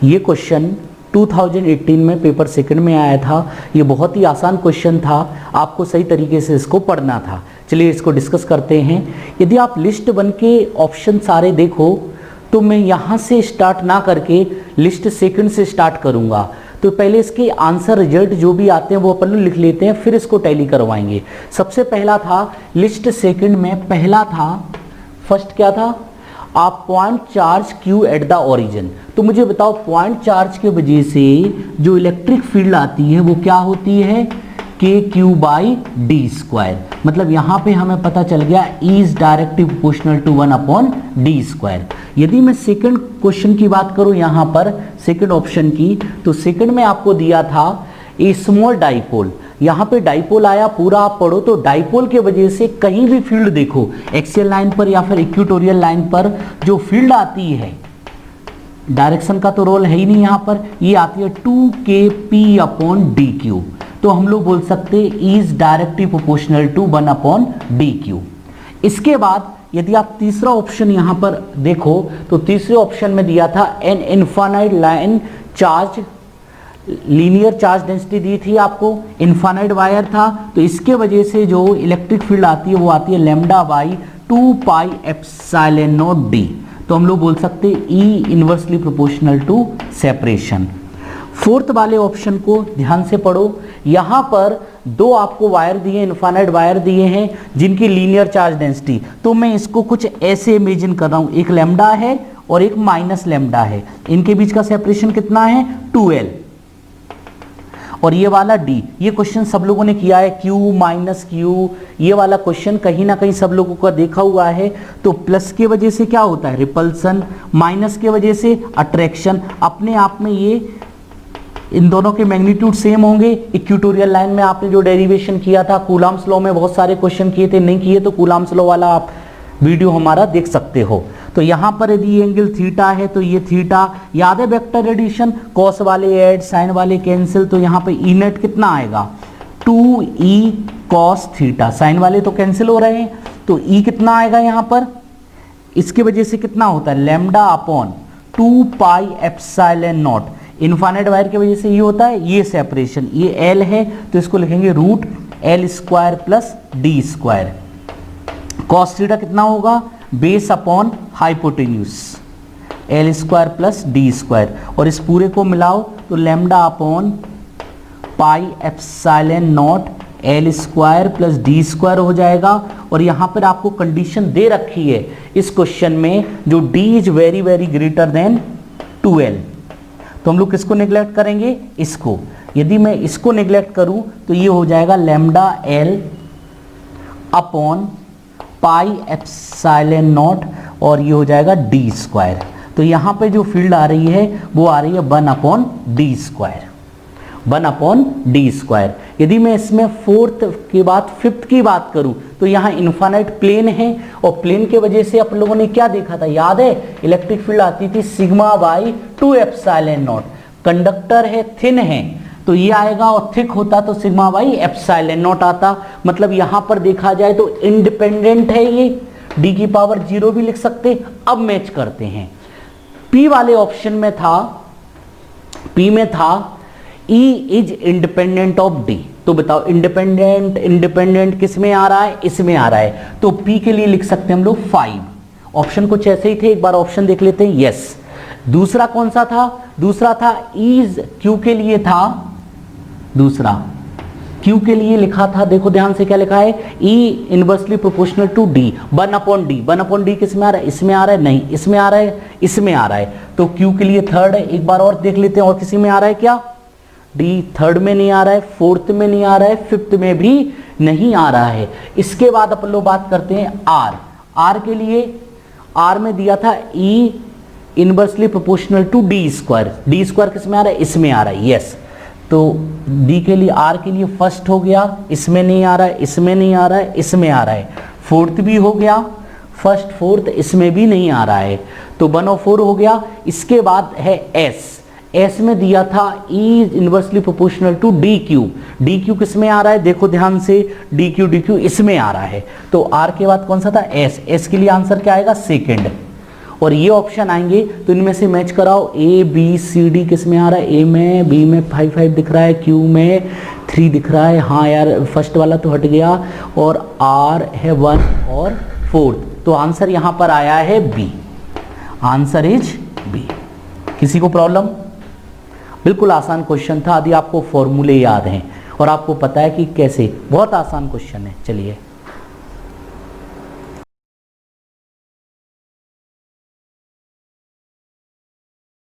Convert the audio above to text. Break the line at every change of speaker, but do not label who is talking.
ये क्वेश्चन 2018 में paper second में आया था। ये बहुत ही आसान क्वेश्चन था, आपको सही तरीके से इसको पढ़ना था। चलिए इसको डिस्कस करते हैं। यदि आप लिस्ट वन के ऑप्शन सारे देखो तो मैं यहाँ से स्टार्ट ना करके लिस्ट सेकंड से स्टार्ट करूँगा। तो पहले इसके आंसर रिजल्ट जो भी आते हैं वो अपन लिख लेते हैं, फिर इसको टैली करवाएंगे। सबसे पहला था लिस्ट सेकंड में, पहला था फर्स्ट क्या था, आप point charge Q at the origin. तो मुझे बताओ पॉइंट चार्ज के वजह से जो इलेक्ट्रिक फील्ड आती है वो क्या होती है, के क्यू बाई डी स्क्वायर। मतलब यहाँ पे हमें पता चल गया E is directly proportional to 1/d²। यदि मैं सेकंड क्वेश्चन की बात करूँ यहाँ पर सेकंड ऑप्शन की, तो सेकंड में आपको दिया था ए स्मॉल डाइपोल। यहाँ पे डाइपोल आया, पूरा आप पढ़ो तो डाइपोल के वजह से कहीं भी फील्ड देखो एक्सियल लाइन पर या फिर इक्वेटोरियल लाइन पर जो फील्ड आती है, डायरेक्शन का तो रोल है ही नहीं यहाँ पर, ये आती है 2kp/dq। तो हम लोग बोल सकते हैं is directly proportional to 1/dq। इसके बाद यदि आप तीसरा ऑप्शन यहाँ पर देखो तो तीसरे ऑप्शन में दिया था an infinite line charge, linear charge density दी थी आपको, इनफाइनाइट वायर था, तो इसके वजह से जो इलेक्ट्रिक फील्ड आती है वो आती है λ/2πε0d। तो हम लोग बोल सकते हैं E inversely proportional to separation. Fourth वाले ऑप्शन को ध्यान से पढ़ो, यहाँ पर दो आपको वायर दिए, इनफाइनाइट वायर दिए हैं जिनकी लीनियर चार्ज डेंसिटी, तो मैं इसको कुछ ऐसे इमेजिन कर रहा हूँ, एक लैम्डा है और एक माइनस लैम्डा है, इनके बीच का सेपरेशन कितना है 2l, और ये वाला d। ये क्वेश्चन सब लोगों ने किया है, q माइनस q, ये वाला क्वेश्चन कहीं ना कहीं सब लोगों का देखा हुआ है। तो प्लस के वजह से क्या होता है रिपल्सन, माइनस के वजह से अट्रैक्शन। अपने आप में ये इन दोनों के मैग्नीट्यूड सेम होंगे। इक्वेटोरियल लाइन में आपने जो डेरिवेशन किया था, कूलम्ब्स लॉ में बहुत सारे क्वेश्चन किए थे, नहीं किए तो कूलम्ब्स लॉ वाला आप वीडियो हमारा देख सकते हो। तो यहाँ पर यदि एंगल थीटा है तो ये थीटा, याद है वेक्टर एडिशन, कॉस वाले ऐड साइन वाले कैंसिल, तो यहाँ पे ई नेट कितना आएगा 2e cos थीटा, साइन वाले तो कैंसिल हो रहे हैं, तो e कितना आएगा यहाँ पर, इसके वजह से कितना होता है λ/2πε0। इनफाइनाइट वायर की वजह से ये होता है, ये सेपरेशन, ये l है तो इसको लिखेंगे √l² + d²। cos थीटा कितना होगा base upon hypotenuse l² + d², और इस पूरे को मिलाओ तो λ/πε0 l² + d² हो जाएगा। और यहाँ पर आपको कंडीशन दे रखी है इस क्वेश्चन में, जो d is very very greater than 2l, तो हम लोग किसको निगलेक्ट करेंगे, इसको। यदि मैं इसको निगलेक्ट करूं तो ये हो जाएगा λ/πε0 और ये हो जाएगा d²। तो यहाँ पे जो फील्ड आ रही है वो आ रही है 1/d², 1/d²। यदि मैं इसमें फोर्थ के बाद फिफ्थ की बात करूं तो यहाँ इनफाइनाइट प्लेन है, और प्लेन के वजह से आप लोगों ने क्या देखा था, याद है इलेक्ट्रिक फील्ड आती थी σ/2ε0। कंडक्टर है, थिन है, तो ये आएगा, और थिक होता तो σ/ε0 आता। मतलब यहाँ पर देखा जाए तो इंडिपेंडेंट है, ये d⁻0 भी लिख सकते। अब मैच करते हैं, P वाले ऑप्शन में था, P में था E is independent of D। तो बताओ इंडिपेंडेंट किस में आ रहा है, इसमें आ रहा है, तो P के लिए लिख सकते हैं हम लोग 5। ऑप्शन कुछ ऐसे ही थे, एक बार ऑप्शन देख लेते हैं, यस। दूसरा कौन सा था, दूसरा था इज Q के लिए था, दूसरा Q के लिए लिखा था, देखो ध्यान से क्या लिखा है, E inversely proportional to D 1/d। 1/d किस में आ रहा है, इसमें आ रहा है, नहीं इसमें आ रहा है, इसमें आ रहा है, तो Q के लिए थर्ड है। एक बार और देख लेते हैं और किसी में आ रहा है क्या, D थर्ड में नहीं आ रहा है, फोर्थ में नहीं आ रहा है, फिफ्थ में भी नहीं आ रहा है। इसके बाद अपन लोग बात करते हैं R के लिए। R में दिया था E inversely proportional to d²। d² किस में आ रहा है, इसमें आ रहा है, यस। तो D के लिए, R के लिए फर्स्ट हो गया, इसमें नहीं आ रहा है, इसमें नहीं आ रहा है, इसमें आ रहा है। फोर्थ भी हो गया, फर्स्ट फोर्थ इसमें भी नहीं आ रहा है, तो 1 और 4 हो गया। इसके बाद है S में दिया था E inversely proportional to DQ किस में आ रहा है, देखो ध्यान से, DQ इसमें आ रहा है, तो R के बाद कौन सा था, S के लिए आंसर क्या आएगा सेकंड। और ये ऑप्शन आएंगे तो इनमें से मैच कराओ। ए बी सी डी किस में आ रहा है, ए में, बी में 5 दिख रहा है, क्यू में 3 दिख रहा है, हाँ यार फर्स्ट वाला तो हट गया, और आर है 1 और 4, तो आंसर यहाँ पर आया है बी, आंसर इज बी। किसी को प्रॉब्लम? बिल्कुल आसान क्वेश्चन था, यदि आपको फॉर्मूले याद हैं और आपको पता है कि कैसे, बहुत आसान क्वेश्चन है। चलिए